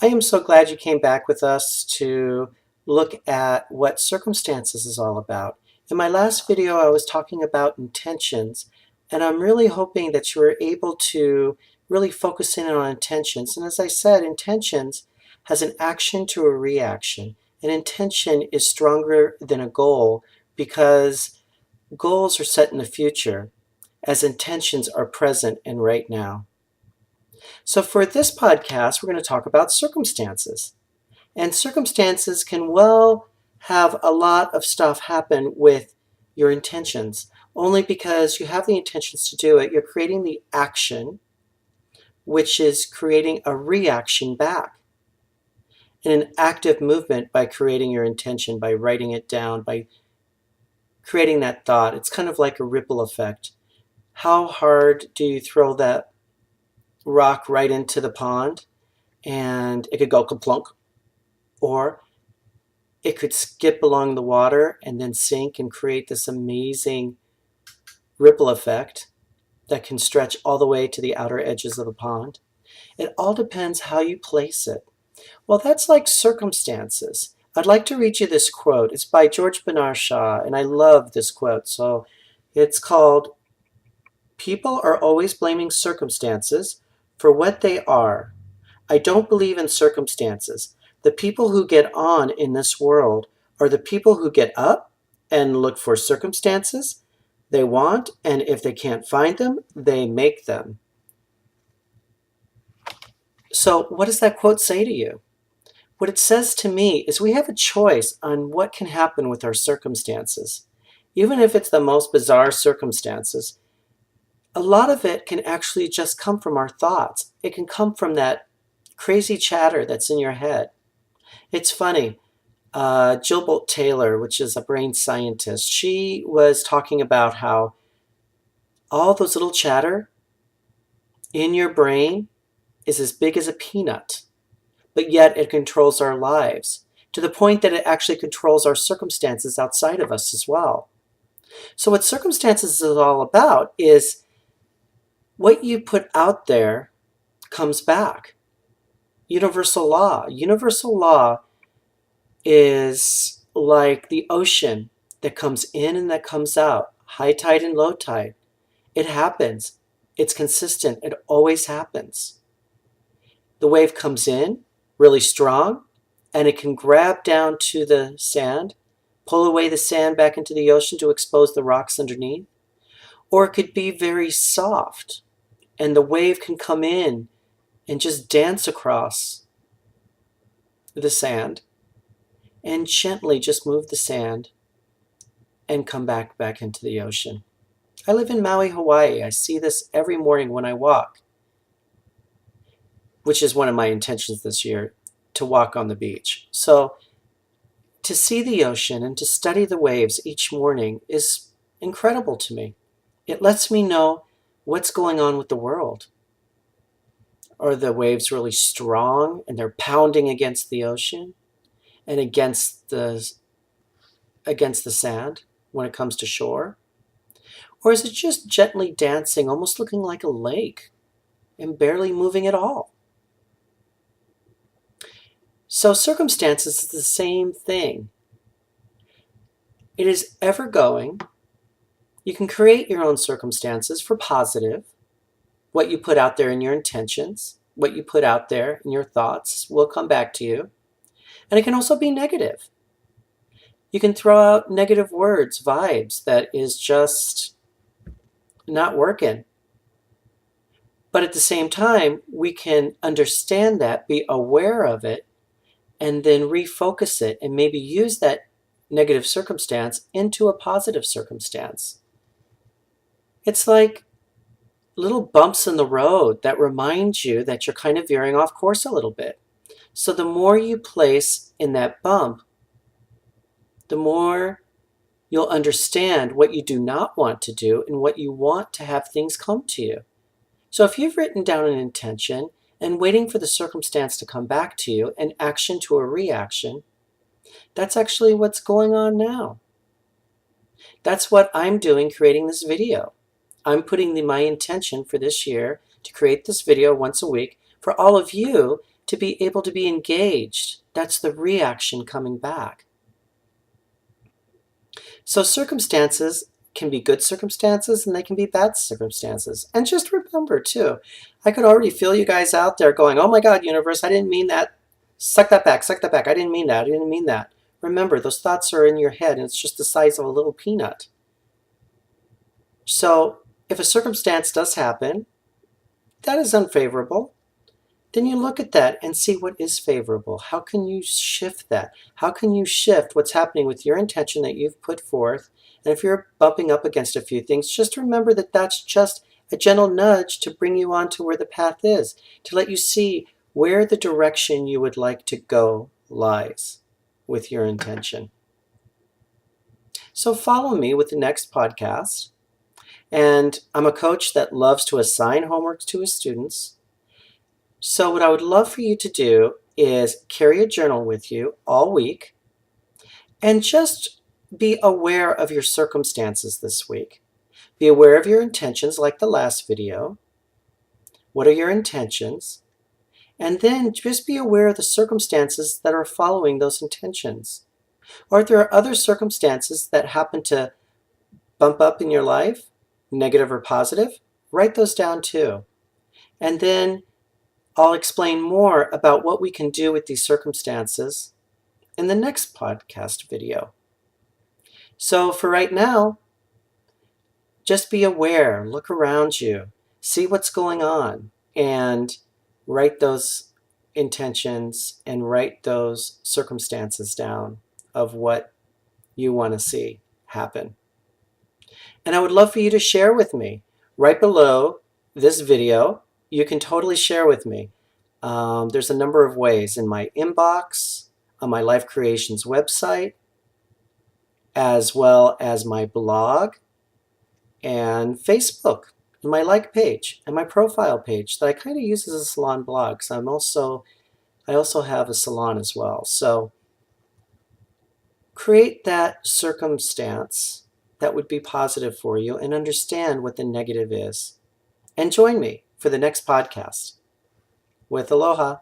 I am so glad you came back with us to look at what circumstances is all about. In my last video, I was talking about intentions, and I'm really hoping that you were able to really focus in on intentions. And as I said, intentions has an action to a reaction. An intention is stronger than a goal because goals are set in the future, as intentions are present and right now. So for this podcast, we're going to talk about circumstances. And circumstances can well have a lot of stuff happen with your intentions. Only because you have the intentions to do it, you're creating the action, which is creating a reaction back. In an active movement by creating your intention, by writing it down, by creating that thought. It's kind of like a ripple effect. How hard do you throw that rock right into the pond? And it could go kaplunk. Or it could skip along the water and then sink and create this amazing ripple effect that can stretch all the way to the outer edges of the pond. It all depends how you place it. Well, that's like circumstances. I'd like to read you this quote. It's by George Barnard Shaw, and I love this quote. So it's called, "People are always blaming circumstances for what they are. I don't believe in circumstances. The people who get on in this world are the people who get up and look for circumstances they want, and if they can't find them, they make them." So what does that quote say to you? What it says to me is we have a choice on what can happen with our circumstances. Even if it's the most bizarre circumstances, a lot of it can actually just come from our thoughts. It can come from that crazy chatter that's in your head. It's funny. Jill Taylor, which is a brain scientist, she was talking about how all those little chatter in your brain is as big as a peanut, but yet it controls our lives to the point that it actually controls our circumstances outside of us as well. So what circumstances is all about is what you put out there comes back. Universal law. Universal law is like the ocean that comes in and that comes out, high tide and low tide. It happens. It's consistent. It always happens. The wave comes in really strong, and it can grab down to the sand, pull away the sand back into the ocean to expose the rocks underneath. Or it could be very soft, and the wave can come in and just dance across the sand and gently just move the sand and come back into the ocean. I live in Maui, Hawaii. I see this every morning when I walk, which is one of my intentions this year, to walk on the beach. So to see the ocean and to study the waves each morning is incredible to me. It lets me know what's going on with the world. Are the waves really strong and they're pounding against the ocean and against the sand when it comes to shore? Or is it just gently dancing, almost looking like a lake and barely moving at all? So circumstances is the same thing. It is ever going. You can create your own circumstances for positive. What you put out there in your intentions, what you put out there in your thoughts will come back to you. And it can also be negative. You can throw out negative words, vibes that is just not working. But at the same time, we can understand that, be aware of it, and then refocus it and maybe use that negative circumstance into a positive circumstance. It's like little bumps in the road that remind you that you're kind of veering off course a little bit. So the more you place in that bump, the more you'll understand what you do not want to do and what you want to have things come to you. So if you've written down an intention and waiting for the circumstance to come back to you, an action to a reaction, that's actually what's going on now. That's what I'm doing creating this video. I'm putting my intention for this year to create this video once a week for all of you to be able to be engaged. That's the reaction coming back. So circumstances can be good circumstances and they can be bad circumstances. And just remember too, I could already feel you guys out there going, oh my God, universe, I didn't mean that. Suck that back, suck that back. I didn't mean that, I didn't mean that. Remember, those thoughts are in your head and it's just the size of a little peanut. So if a circumstance does happen that is unfavorable, then you look at that and see what is favorable. How can you shift that? How can you shift what's happening with your intention that you've put forth? And if you're bumping up against a few things, just remember that that's just a gentle nudge to bring you on to where the path is, to let you see where the direction you would like to go lies with your intention. So follow me with the next podcast. And I'm a coach that loves to assign homework to his students. So what I would love for you to do is carry a journal with you all week and just be aware of your circumstances this week. Be aware of your intentions like the last video. What are your intentions? And then just be aware of the circumstances that are following those intentions. Or if there are other circumstances that happen to bump up in your life, negative or positive, write those down too. And then I'll explain more about what we can do with these circumstances in the next podcast video. So for right now, just be aware, look around you, see what's going on, and write those intentions and write those circumstances down of what you want to see happen. And I would love for you to share with me right below this video. You can totally share with me. There's a number of ways in my inbox, on my Life Creations website, as well as my blog and Facebook, and my like page and my profile page that I kind of use as a salon blog. So I also have a salon as well. So create that circumstance that would be positive for you and understand what the negative is. And join me for the next podcast. With aloha.